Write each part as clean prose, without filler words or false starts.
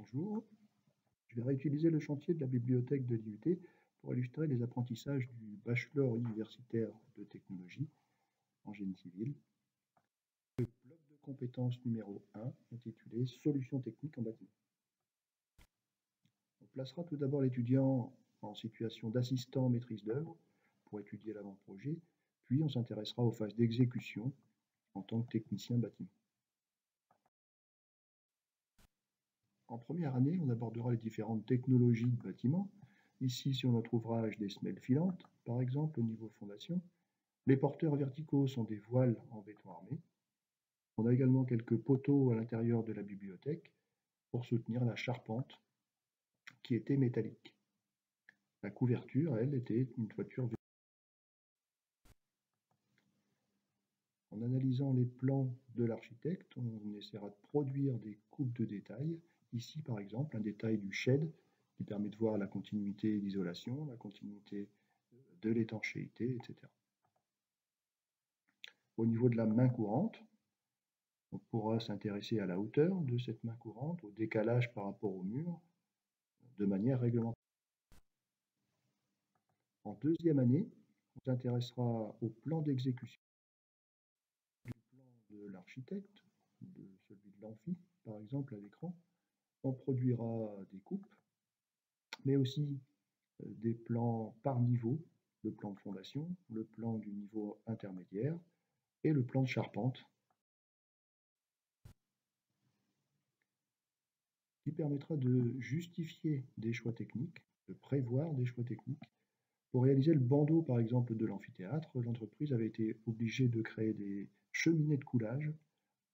Bonjour, je vais réutiliser le chantier de la bibliothèque de l'IUT pour illustrer les apprentissages du bachelor universitaire de technologie en génie civil. Le bloc de compétences numéro 1, intitulé Solutions techniques en bâtiment. On placera tout d'abord l'étudiant en situation d'assistant maîtrise d'œuvre pour étudier l'avant-projet, puis on s'intéressera aux phases d'exécution en tant que technicien bâtiment. En première année, on abordera les différentes technologies de bâtiment. Ici, sur notre ouvrage, des semelles filantes, par exemple, au niveau fondation. Les porteurs verticaux sont des voiles en béton armé. On a également quelques poteaux à l'intérieur de la bibliothèque pour soutenir la charpente qui était métallique. La couverture, elle, était une toiture. En analysant les plans de l'architecte, on essaiera de produire des coupes de détails. Ici, par exemple, un détail du shed qui permet de voir la continuité d'isolation, la continuité de l'étanchéité, etc. Au niveau de la main courante, on pourra s'intéresser à la hauteur de cette main courante, au décalage par rapport au mur, de manière réglementaire. En deuxième année, on s'intéressera au plan d'exécution du plan de l'architecte, de celui de l'amphi, par exemple, à l'écran. On produira des coupes, mais aussi des plans par niveau, le plan de fondation, le plan du niveau intermédiaire et le plan de charpente, qui permettra de justifier des choix techniques, de prévoir des choix techniques. Pour réaliser le bandeau, par exemple, de l'amphithéâtre, l'entreprise avait été obligée de créer des cheminées de coulage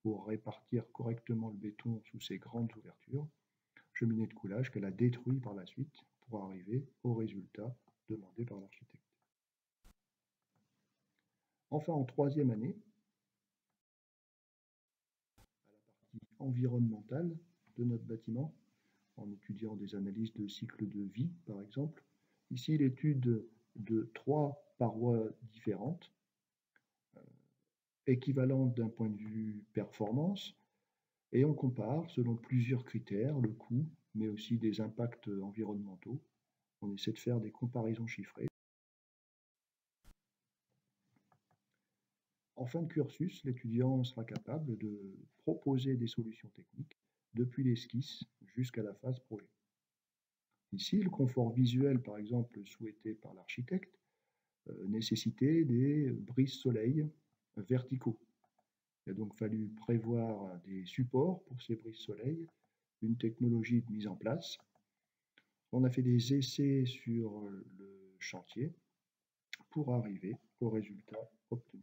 pour répartir correctement le béton sous ces grandes ouvertures. Cheminée de coulage qu'elle a détruit par la suite pour arriver au résultat demandé par l'architecte. Enfin, en troisième année, à la partie environnementale de notre bâtiment, en étudiant des analyses de cycle de vie, par exemple. Ici, l'étude de 3 parois différentes, équivalentes d'un point de vue performance, et on compare selon plusieurs critères, le coût, mais aussi des impacts environnementaux. On essaie de faire des comparaisons chiffrées. En fin de cursus, l'étudiant sera capable de proposer des solutions techniques depuis l'esquisse jusqu'à la phase projet. Ici, le confort visuel, par exemple, souhaité par l'architecte, nécessitait des brise-soleil verticaux. Il a donc fallu prévoir des supports pour ces brise-soleil, une technologie de mise en place. On a fait des essais sur le chantier pour arriver au résultat obtenu.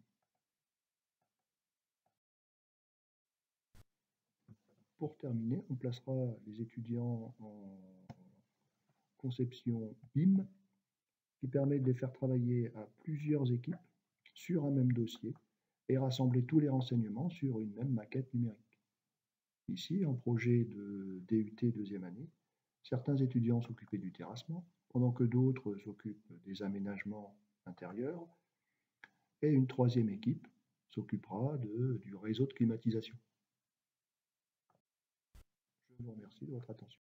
Pour terminer, on placera les étudiants en conception BIM, qui permet de les faire travailler à plusieurs équipes sur un même dossier et rassembler tous les renseignements sur une même maquette numérique. Ici, en projet de DUT deuxième année, certains étudiants s'occupaient du terrassement, pendant que d'autres s'occupent des aménagements intérieurs, et une troisième équipe s'occupera du réseau de climatisation. Je vous remercie de votre attention.